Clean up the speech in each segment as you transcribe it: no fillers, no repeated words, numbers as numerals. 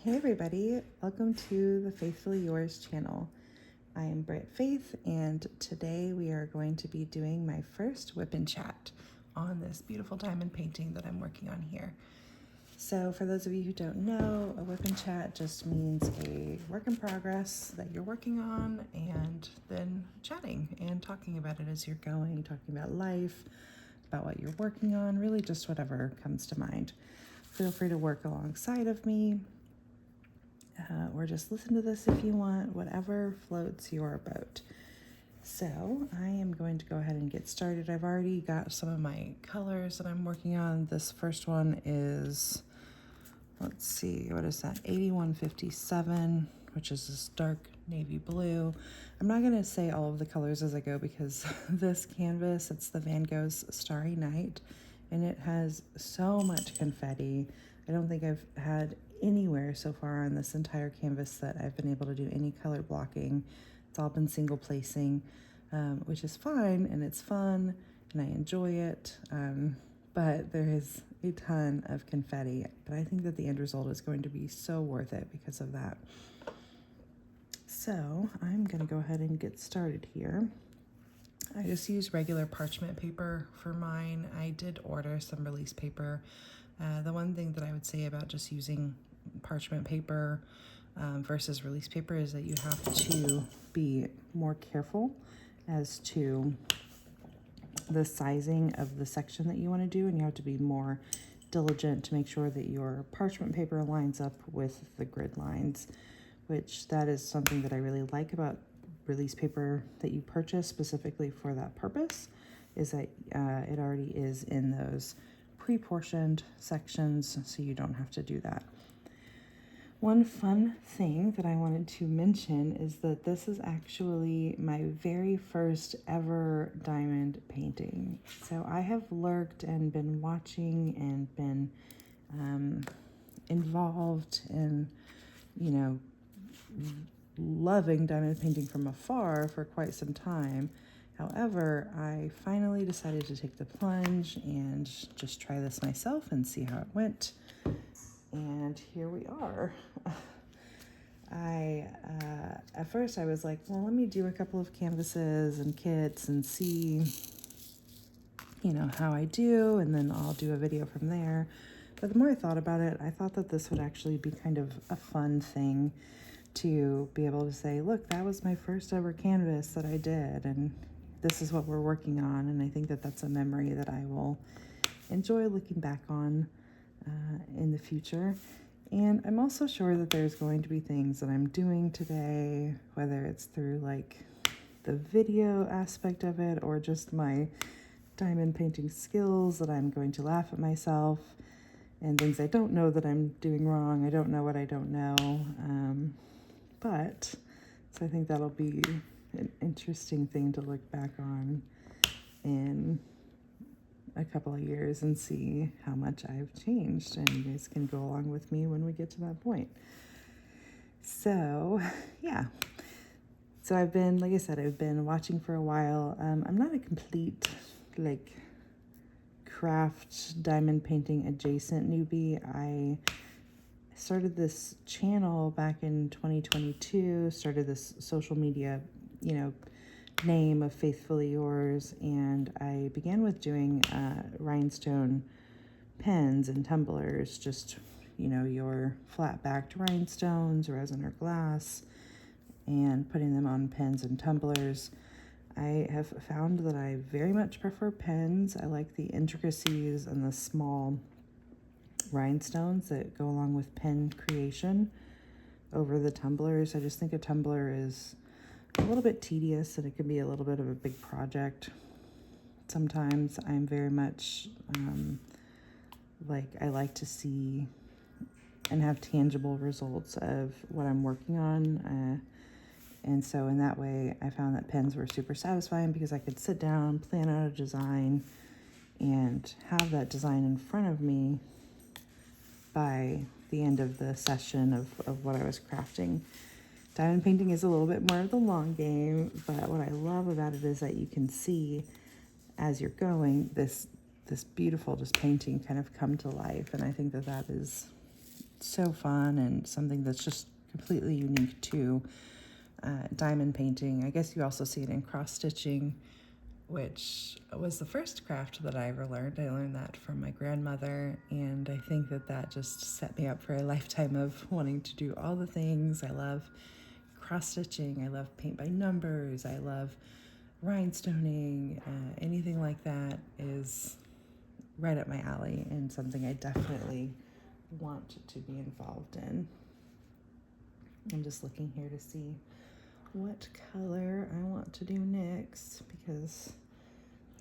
Hey everybody, welcome to the FaithfuLee Yours channel. I am Britt Faith, and today we are going to be doing my first WIP Chat on this beautiful diamond painting that I'm working on here. So for those of you who don't know, a WIP Chat just means a work in progress that you're working on and then chatting and talking about it as you're going, talking about life, about what you're working on, really just whatever comes to mind. Feel free to work alongside of me. Or just listen to this if you want, whatever floats your boat. So I am going to go ahead and get started. I've already got some of my colors that I'm working on. This first one is, let's see, what is that? 8157, which is this dark navy blue. I'm not going to say all of the colors as I go because this canvas, it's the Van Gogh's Starry Night, and it has so much confetti. I don't think I've had anywhere so far on this entire canvas that I've been able to do any color blocking. It's all been single placing, which is fine and it's fun and I enjoy it, but there is a ton of confetti, but I think that the end result is going to be so worth it because of that. So I'm going to go ahead and get started here. I just use regular parchment paper for mine. I did order some release paper. The one thing that I would say about just using parchment paper versus release paper is that you have to be more careful as to the sizing of the section that you want to do, and you have to be more diligent to make sure that your parchment paper lines up with the grid lines, which that is something that I really like about release paper that you purchase specifically for that purpose, is that it already is in those pre-portioned sections, so you don't have to do that. One fun thing that I wanted to mention is that this is actually my very first ever diamond painting. So I have lurked and been watching and been involved in, loving diamond painting from afar for quite some time. However, I finally decided to take the plunge and just try this myself and see how it went. And here we are. At first I was like, well, let me do a couple of canvases and kits and see, how I do, and then I'll do a video from there. But the more I thought about it, I thought that this would actually be kind of a fun thing to be able to say, look, that was my first ever canvas that I did, and this is what we're working on. And I think that that's a memory that I will enjoy looking back on in the future. And I'm also sure that there's going to be things that I'm doing today, whether it's through like the video aspect of it or just my diamond painting skills, that I'm going to laugh at myself and things I don't know that I'm doing wrong. I don't know what I don't know. So I think that'll be an interesting thing to look back on in a couple of years and see how much I've changed, and you guys can go along with me when we get to that point. So yeah, so I've been, like I said, I've been watching for a while. I'm not a complete craft diamond painting adjacent newbie. I started this channel back in 2022, started this social media name of FaithfuLee Yours, and I began with doing rhinestone pens and tumblers, just your flat backed rhinestones, resin or glass, and putting them on pens and tumblers. I have found that I very much prefer pens. I like the intricacies and the small rhinestones that go along with pen creation over the tumblers. I just think a tumbler is a little bit tedious and it can be a little bit of a big project. Sometimes I'm very much I like to see and have tangible results of what I'm working on. And so in that way, I found that pens were super satisfying because I could sit down, plan out a design, and have that design in front of me by the end of the session of what I was crafting. Diamond painting is a little bit more of the long game, but what I love about it is that you can see as you're going this beautiful just painting kind of come to life, and I think that is so fun and something that's just completely unique to diamond painting. I guess you also see it in cross stitching, which was the first craft that I ever learned. I learned that from my grandmother, and I think that that just set me up for a lifetime of wanting to do all the things. I love cross stitching, I love paint by numbers, I love rhinestoning. Anything like that is right up my alley and something I definitely want to be involved in. I'm just looking here to see what color I want to do next, because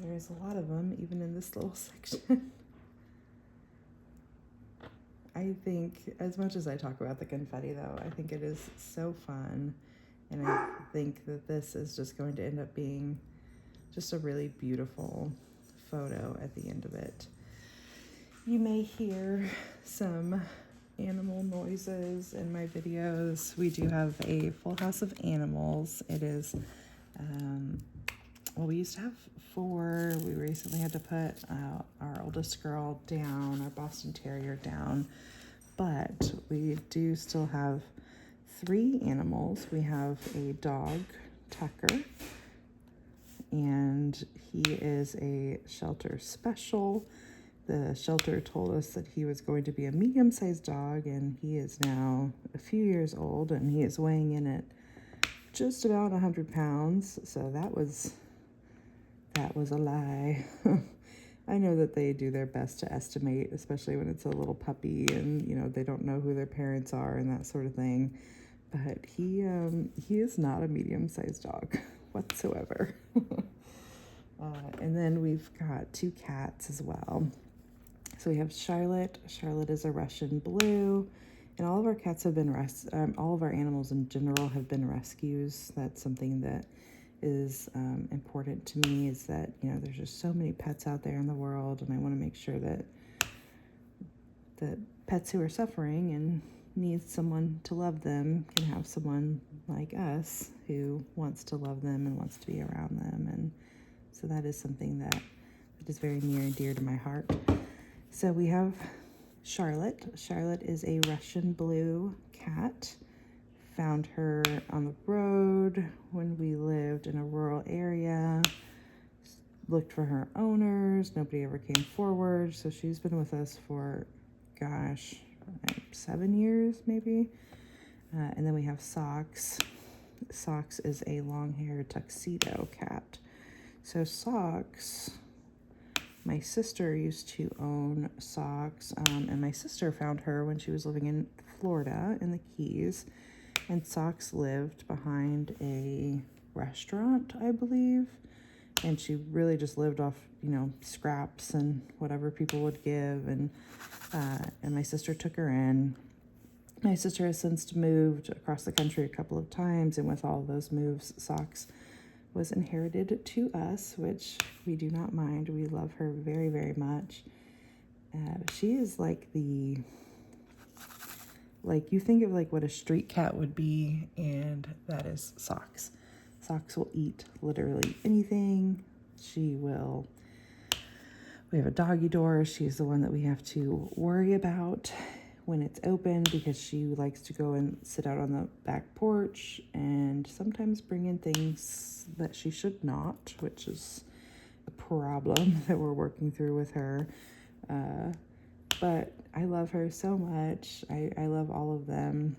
there's a lot of them even in this little section. I think, as much as I talk about the confetti though, I think it is so fun, and I think that this is just going to end up being just a really beautiful photo at the end of it. You may hear some animal noises in my videos. We do have a full house of animals. It is, well, we used to have 4. We recently had to put our oldest girl down, our Boston Terrier down, but we do still have 3 animals. We have a dog, Tucker, and he is a shelter special. The shelter told us that he was going to be a medium-sized dog, and he is now a few years old, and he is weighing in at just about 100 pounds. So that was a lie. I know that they do their best to estimate, especially when it's a little puppy and, you know, they don't know who their parents are and that sort of thing. But he is not a medium-sized dog whatsoever. And then we've got 2 cats as well. So we have Charlotte. Charlotte is a Russian blue, and all of our cats have been all of our animals in general have been rescues. That's something that is important to me, is that, you know, there's just so many pets out there in the world, and I want to make sure that pets who are suffering and need someone to love them can have someone like us who wants to love them and wants to be around them. And so that is something that is very near and dear to my heart. So we have Charlotte. Charlotte is a Russian blue cat. Found her on the road when we lived in a rural area. Looked for her owners. Nobody ever came forward. So she's been with us for, gosh, 7 years maybe. And then we have Socks. Socks is a long-haired tuxedo cat. So Socks, my sister used to own Socks, and my sister found her when she was living in Florida in the Keys, and Socks lived behind a restaurant, I believe, and she really just lived off, you know, scraps and whatever people would give, and my sister took her in. My sister has since moved across the country a couple of times, and with all of those moves, Socks was inherited to us, which we do not mind. We love her very, very much. She is like you think of like what a street cat would be, and that is Socks. Socks will eat literally anything. We have a doggy door. She's the one that we have to worry about when it's open, because she likes to go and sit out on the back porch and sometimes bring in things that she should not, which is a problem that we're working through with her. But I love her so much. I love all of them.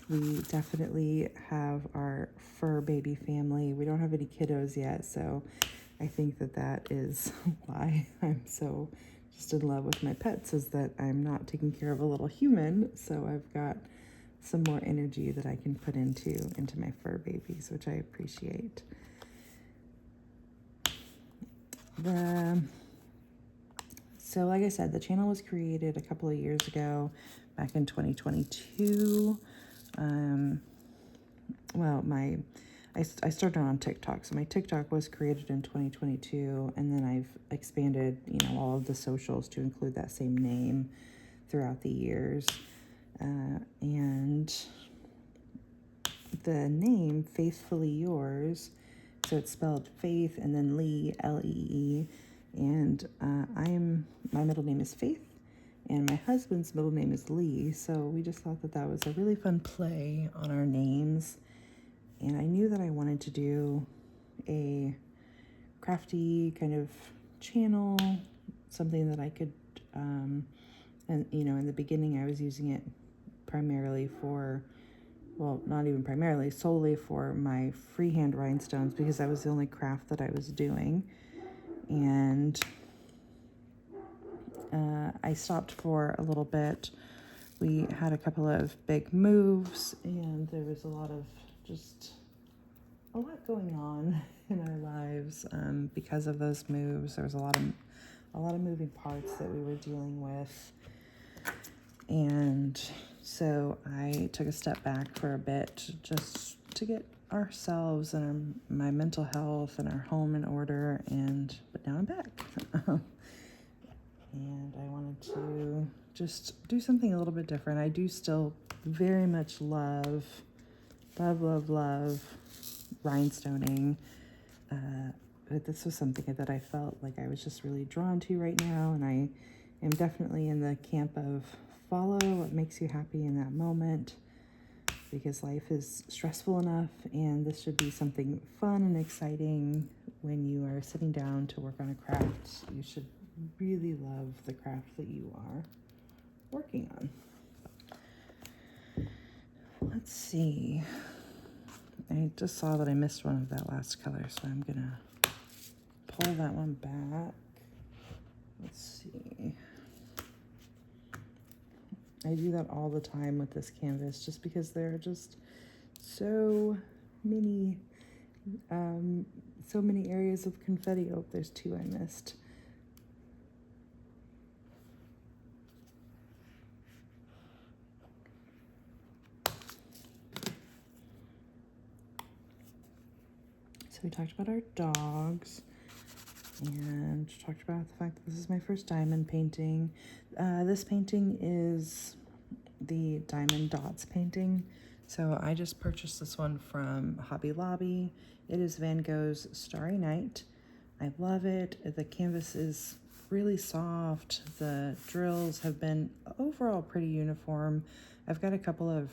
We definitely have our fur baby family. We don't have any kiddos yet, so I think that is why I'm so just in love with my pets, is that I'm not taking care of a little human, so I've got some more energy that I can put into my fur babies, which I appreciate. So like I said, the channel was created a couple of years ago, back in 2022. I started on TikTok, so my TikTok was created in 2022, and then I've expanded, you know, all of the socials to include that same name throughout the years. And the name FaithfuLee Yours, so it's spelled Faith and then Lee, Lee, and my middle name is Faith, And my husband's middle name is Lee, so we just thought that that was a really fun play on our names. And I knew that I wanted to do a crafty kind of channel, something that I could, and you know, in the beginning I was using it primarily for, well, not even primarily, solely for my freehand rhinestones, because that was the only craft that I was doing. And I stopped for a little bit. We had a couple of big moves, and there was a lot going on in our lives because of those moves. There was a lot of moving parts that we were dealing with, and so I took a step back for a bit just to get ourselves and my mental health and our home in order. But now I'm back. And I wanted to just do something a little bit different. I do still very much love rhinestoning. But this was something that I felt like I was just really drawn to right now. And I am definitely in the camp of follow what makes you happy in that moment, because life is stressful enough, and this should be something fun and exciting. When you are sitting down to work on a craft, you should really love the craft that you are working on. Let's see. I just saw that I missed one of that last color, so I'm gonna pull that one back. Let's see. I do that all the time with this canvas, just because there are just so many areas of confetti. Oh, there's two I missed. So we talked about our dogs and talked about the fact that this is my first diamond painting. This painting is the Diamond Dotz painting. So I just purchased this one from Hobby Lobby. It is Van Gogh's Starry Night. I love it. The canvas is really soft. The drills have been overall pretty uniform. I've got a couple of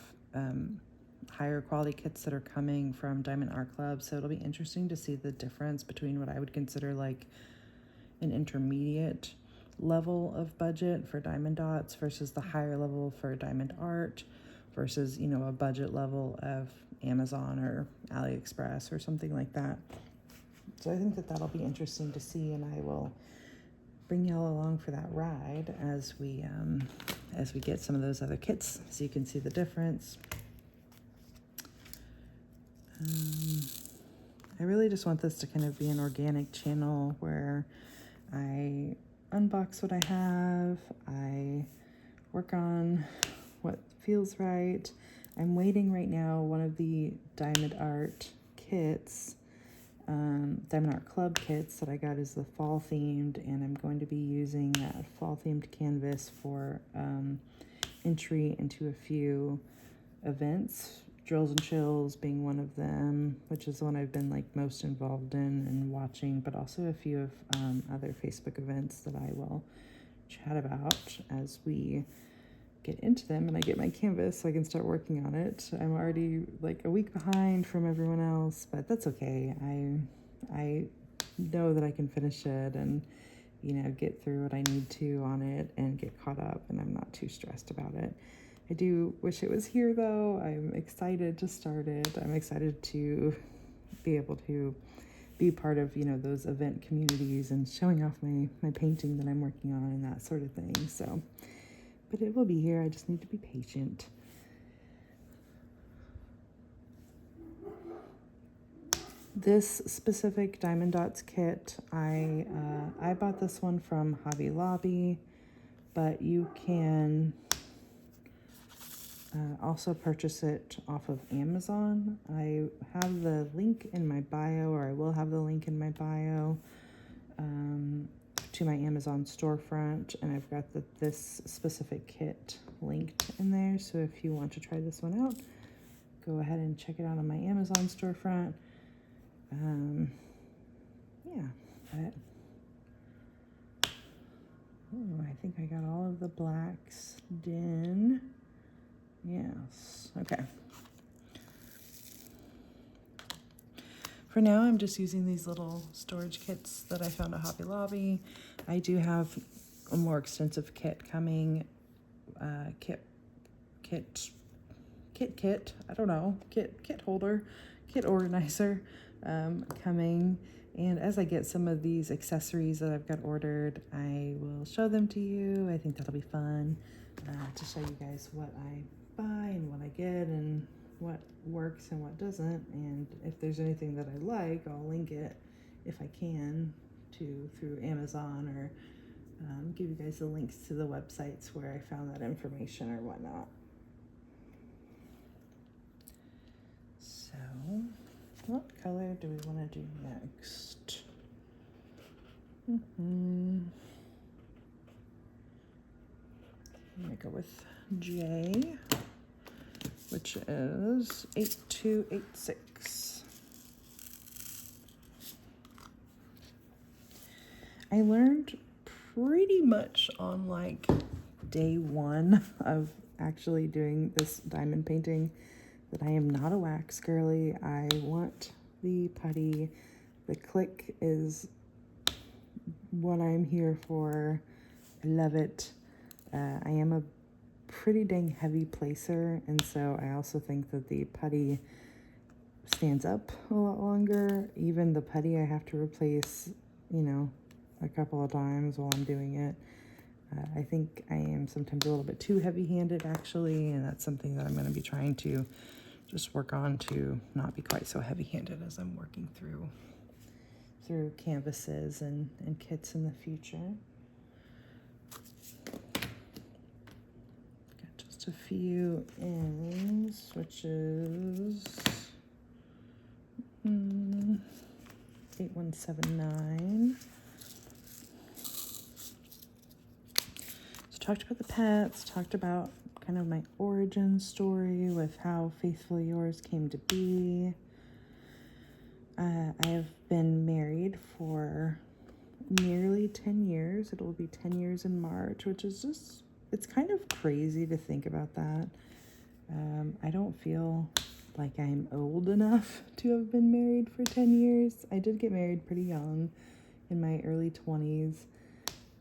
higher quality kits that are coming from Diamond Art Club, so it'll be interesting to see the difference between what I would consider like an intermediate level of budget for Diamond Dots versus the higher level for Diamond Art versus, you know, a budget level of Amazon or AliExpress or something like that. So I think that that'll be interesting to see, and I will bring y'all along for that ride as we get some of those other kits so you can see the difference. I really just want this to kind of be an organic channel where I unbox what I have, I work on what feels right. I'm waiting right now, one of the Diamond Art kits, Diamond Art Club kits that I got is the fall themed, and I'm going to be using that fall themed canvas for entry into a few events, Drills and Chills being one of them, which is the one I've been like most involved in and watching, but also a few of other Facebook events that I will chat about as we get into them and I get my canvas so I can start working on it. I'm already like a week behind from everyone else, but that's okay. I know that I can finish it and, you know, get through what I need to on it and get caught up, and I'm not too stressed about it. I do wish it was here though. I'm excited to start it. I'm excited to be able to be part of, you know, those event communities and showing off my painting that I'm working on and that sort of thing. So, but it will be here. I just need to be patient. This specific Diamond Dots kit, I bought this one from Hobby Lobby, but you can also purchase it off of Amazon. I have the link in my bio, or I will have the link in my bio to my Amazon storefront, and I've got this specific kit linked in there. So if you want to try this one out, go ahead and check it out on my Amazon storefront. Yeah, but I think I got all of the blacks in. Yes, okay. For now, I'm just using these little storage kits that I found at Hobby Lobby. I do have a more extensive kit coming, kit holder, kit organizer coming. And as I get some of these accessories that I've got ordered, I will show them to you. I think that'll be fun to show you guys what I buy and what I get and what works and what doesn't. And if there's anything that I like, I'll link it if I can through Amazon, or give you guys the links to the websites where I found that information or whatnot. So what color do we want to do next? I'm gonna go with J, which is 8286. I learned pretty much on like day one of actually doing this diamond painting that I am not a wax girly. I want the putty. The click is what I'm here for. I love it. I am a pretty dang heavy placer, and so I also think that the putty stands up a lot longer. Even the putty I have to replace, a couple of times while I'm doing it. I think I am sometimes a little bit too heavy-handed, actually, and that's something that I'm going to be trying to just work on to not be quite so heavy-handed as I'm working through canvases and kits in the future. Got just a few ends, which is 8179. So talked about the pets, talked about kind of my origin story with how FaithfuLee Yours came to be. I have been married for nearly 10 years. It will be 10 years in March, which is just, it's kind of crazy to think about that. I don't feel like I'm old enough to have been married for 10 years. I did get married pretty young, in my early 20s,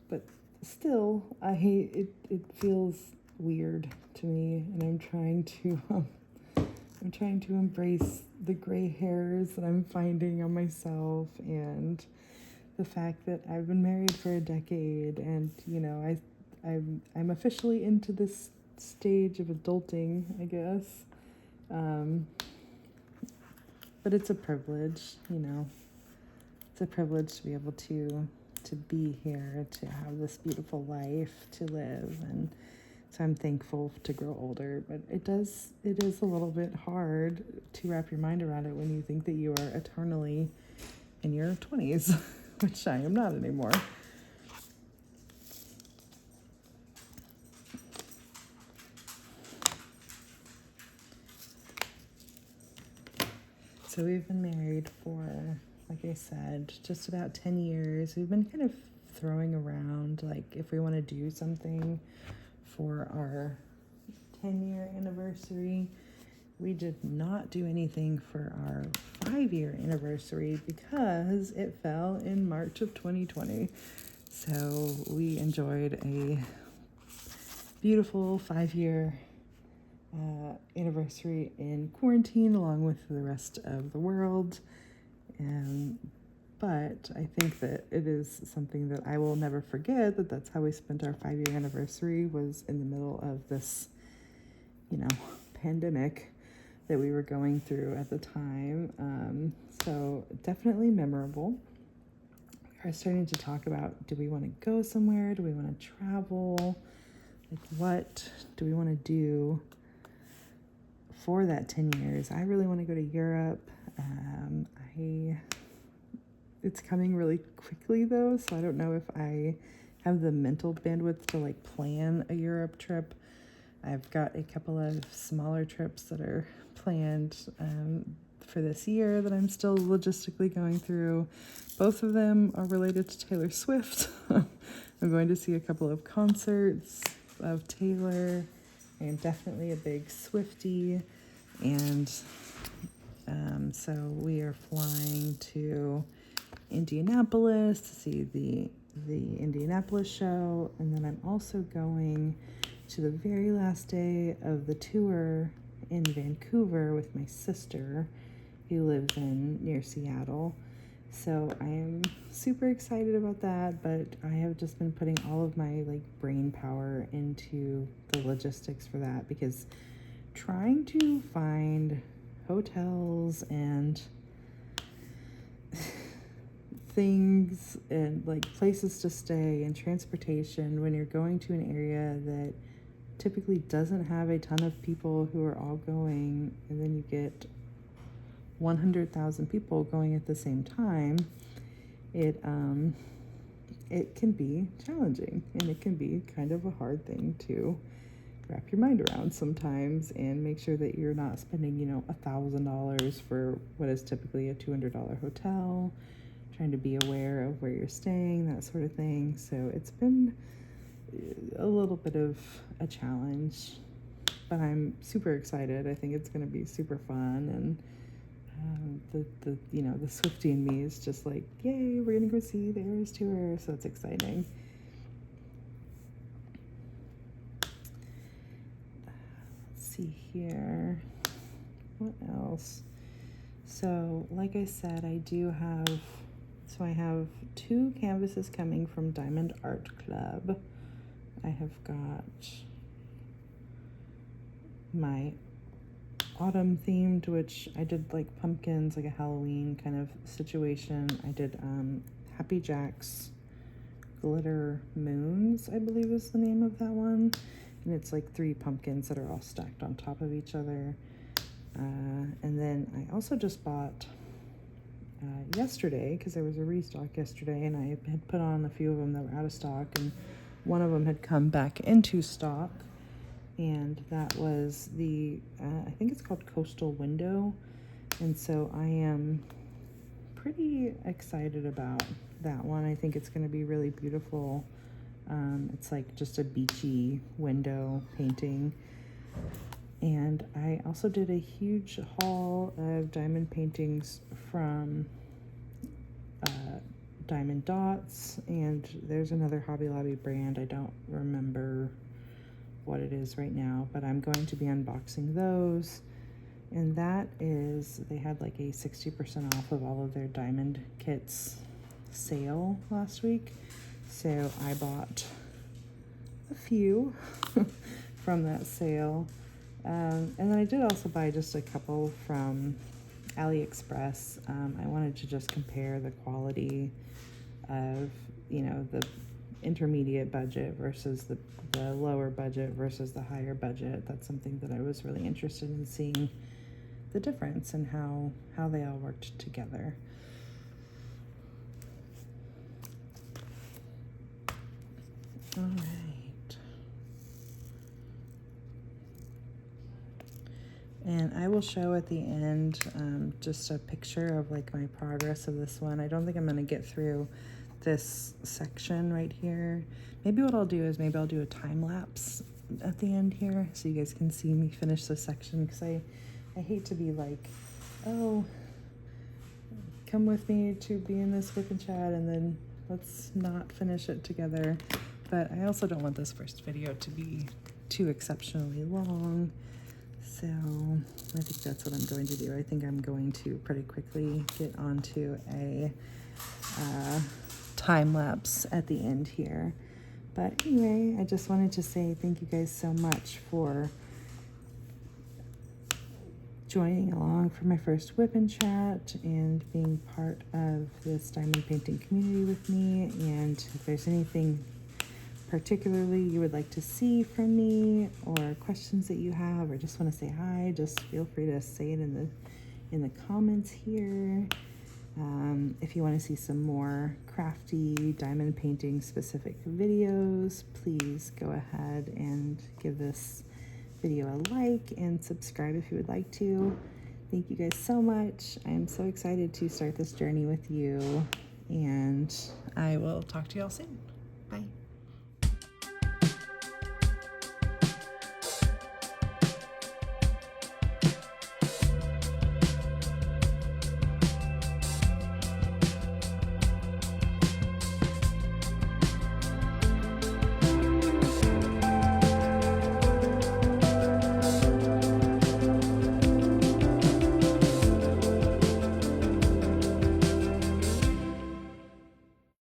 but still, it feels weird to me, and I'm trying to embrace the gray hairs that I'm finding on myself, and the fact that I've been married for a decade, and I'm officially into this stage of adulting, I guess. But it's a privilege, It's a privilege to be able to be here, to have this beautiful life to live, and so I'm thankful to grow older, but it is a little bit hard to wrap your mind around it when you think that you are eternally in your 20s, which I am not anymore. So we've been married for, like I said, just about 10 years. We've been kind of throwing around, like, if we want to do something for our 10-year anniversary. We did not do anything for our 5-year anniversary because it fell in March of 2020. So we enjoyed a beautiful 5-year anniversary in quarantine along with the rest of the world. But I think that it is something that I will never forget, that's how we spent our 5-year anniversary, was in the middle of this, pandemic that we were going through at the time. So definitely memorable. We are starting to talk about, do we want to go somewhere? Do we want to travel? Like, what do we want to do for that 10 years? I really want to go to Europe. It's coming really quickly though, so I don't know if I have the mental bandwidth to plan a Europe trip. I've got a couple of smaller trips that are planned for this year that I'm still logistically going through. Both of them are related to Taylor Swift. I'm going to see a couple of concerts of Taylor. I am definitely a big Swiftie, and so we are flying to Indianapolis to see the Indianapolis show, and then I'm also going to the very last day of the tour in Vancouver with my sister, who lives near Seattle. So I am super excited about that, but I have just been putting all of my brain power into the logistics for that, because trying to find hotels and things and places to stay and transportation when you're going to an area that typically doesn't have a ton of people who are all going, and then you get 100,000 people going at the same time, it can be challenging, and it can be kind of a hard thing to wrap your mind around sometimes, and make sure that you're not spending $1,000 for what is typically a $200 hotel, trying to be aware of where you're staying, that sort of thing. So it's been a little bit of a challenge, but I'm super excited. I think it's going to be super fun, and the Swiftie in me is just like, yay, we're gonna go see the Eras tour, so it's exciting. Let's see here, what else? So like I said, I have 2 canvases coming from Diamond Art Club. I have got my autumn themed, which I did pumpkins, a Halloween kind of situation. I did Happy Jack's Glitter Moons, I believe is the name of that one, and it's 3 pumpkins that are all stacked on top of each other. And then I also just bought yesterday, because there was a restock yesterday, and I had put on a few of them that were out of stock, and one of them had come back into stock, and that was the I think it's called Coastal Window, and so I am pretty excited about that one. I think it's going to be really beautiful. It's just a beachy window painting. And I also did a huge haul of diamond paintings from Diamond Dotz, and there's another Hobby Lobby brand. I don't remember what it is right now, but I'm going to be unboxing those. And that is, they had a 60% off of all of their diamond kits sale last week. So I bought a few from that sale. And then I did also buy just a couple from AliExpress. I wanted to just compare the quality of, the intermediate budget versus the lower budget versus the higher budget. That's something that I was really interested in seeing the difference and how they all worked together. All right. And I will show at the end just a picture of my progress of this one. I don't think I'm going to get through this section right here. Maybe what I'll do is I'll do a time lapse at the end here so you guys can see me finish this section, because I hate to be oh, come with me to be in this WIP Chat and then let's not finish it together. But I also don't want this first video to be too exceptionally long. So I think that's what I'm going to do. I think I'm going to pretty quickly get onto a time lapse at the end here. But anyway, I just wanted to say thank you guys so much for joining along for my first WIP Chat and being part of this diamond painting community with me. And if there's anything particularly you would like to see from me, or questions that you have, or just want to say hi, just feel free to say it in the comments here. If you want to see some more crafty diamond painting specific videos, please go ahead and give this video a like and subscribe if you would like to. Thank you guys so much. I am so excited to start this journey with you, and I will talk to you all soon. Bye.